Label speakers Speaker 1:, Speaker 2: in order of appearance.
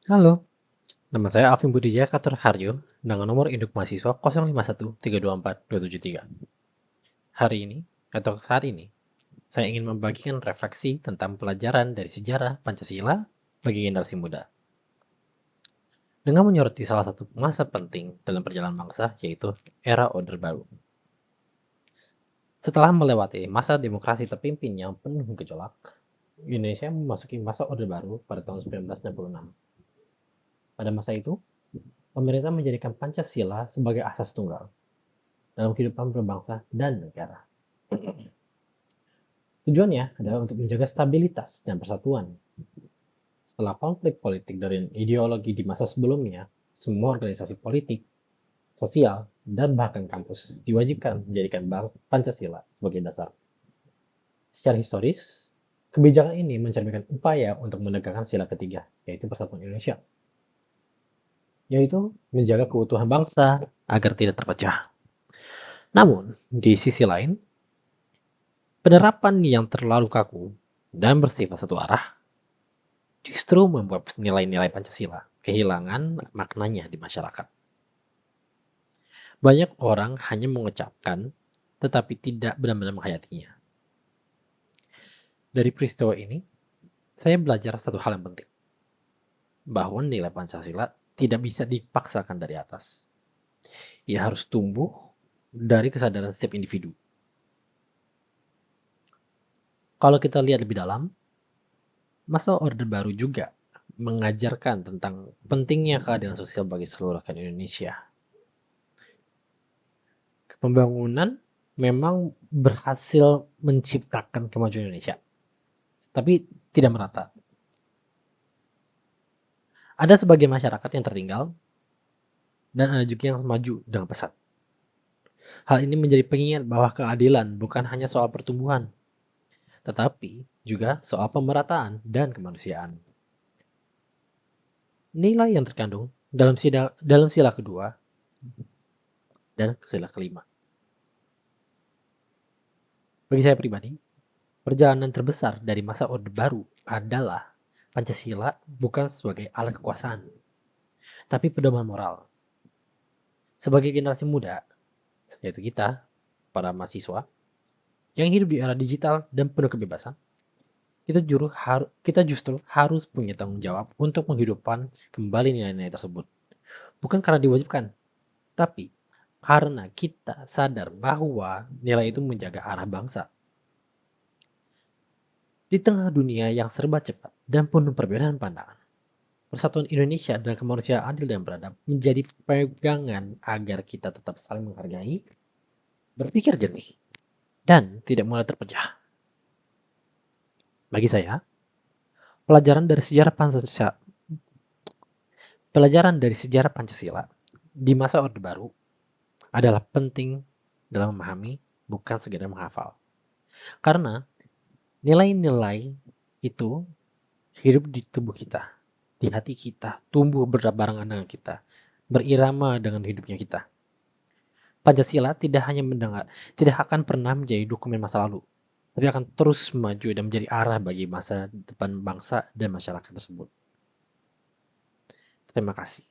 Speaker 1: Halo, nama saya Alvin Budijaya Katur Harjo dengan nomor induk mahasiswa 0513242773. Hari ini, atau saat ini, saya ingin membagikan refleksi tentang pelajaran dari sejarah Pancasila bagi generasi muda. Dengan menyoroti salah satu masa penting dalam perjalanan bangsa, yaitu era Orde Baru. Setelah melewati masa demokrasi terpimpin yang penuh gejolak, Indonesia memasuki masa Orde Baru pada tahun 1966. Pada masa itu, pemerintah menjadikan Pancasila sebagai asas tunggal dalam kehidupan berbangsa dan negara. Tujuannya adalah untuk menjaga stabilitas dan persatuan. Setelah konflik politik dari ideologi di masa sebelumnya, semua organisasi politik, sosial, dan bahkan kampus diwajibkan menjadikan Pancasila sebagai dasar. Secara historis, kebijakan ini mencerminkan upaya untuk menegakkan sila ketiga, yaitu persatuan Indonesia, yaitu menjaga keutuhan bangsa agar tidak terpecah. Namun, di sisi lain, penerapan yang terlalu kaku dan bersifat satu arah justru membuat nilai-nilai Pancasila kehilangan maknanya di masyarakat. Banyak orang hanya mengucapkan, tetapi tidak benar-benar menghayatinya. Dari peristiwa ini, saya belajar satu hal yang penting, bahwa nilai Pancasila tidak bisa dipaksakan dari atas. Ia harus tumbuh dari kesadaran setiap individu. Kalau kita lihat lebih dalam, masa Orde Baru juga mengajarkan tentang pentingnya keadilan sosial bagi seluruh rakyat Indonesia. Pembangunan memang berhasil menciptakan kemajuan Indonesia, tapi tidak merata. Ada sebagian masyarakat yang tertinggal, dan ada juga yang maju dengan pesat. Hal ini menjadi pengingat bahwa keadilan bukan hanya soal pertumbuhan, tetapi juga soal pemerataan dan kemanusiaan. Nilai yang terkandung dalam sila kedua dan sila kelima. Bagi saya pribadi, perjalanan terbesar dari masa Orde Baru adalah Pancasila bukan sebagai alat kekuasaan, tapi pedoman moral. Sebagai generasi muda, yaitu kita, para mahasiswa, yang hidup di era digital dan penuh kebebasan, kita justru harus punya tanggung jawab untuk menghidupkan kembali nilai-nilai tersebut. Bukan karena diwajibkan, tapi karena kita sadar bahwa nilai itu menjaga arah bangsa. Di tengah dunia yang serba cepat dan penuh perbedaan pandangan, persatuan Indonesia dan kemanusiaan adil dan beradab menjadi pegangan agar kita tetap saling menghargai, berpikir jernih, dan tidak mudah terpecah. Bagi saya, pelajaran dari sejarah Pancasila di masa Orde Baru adalah penting dalam memahami, bukan sekedar menghafal. Karena nilai-nilai itu hidup di tubuh kita, di hati kita, tumbuh berbarengan dengan kita, berirama dengan hidupnya kita. Pancasila tidak akan pernah menjadi dokumen masa lalu, tapi akan terus maju dan menjadi arah bagi masa depan bangsa dan masyarakat tersebut. Terima kasih.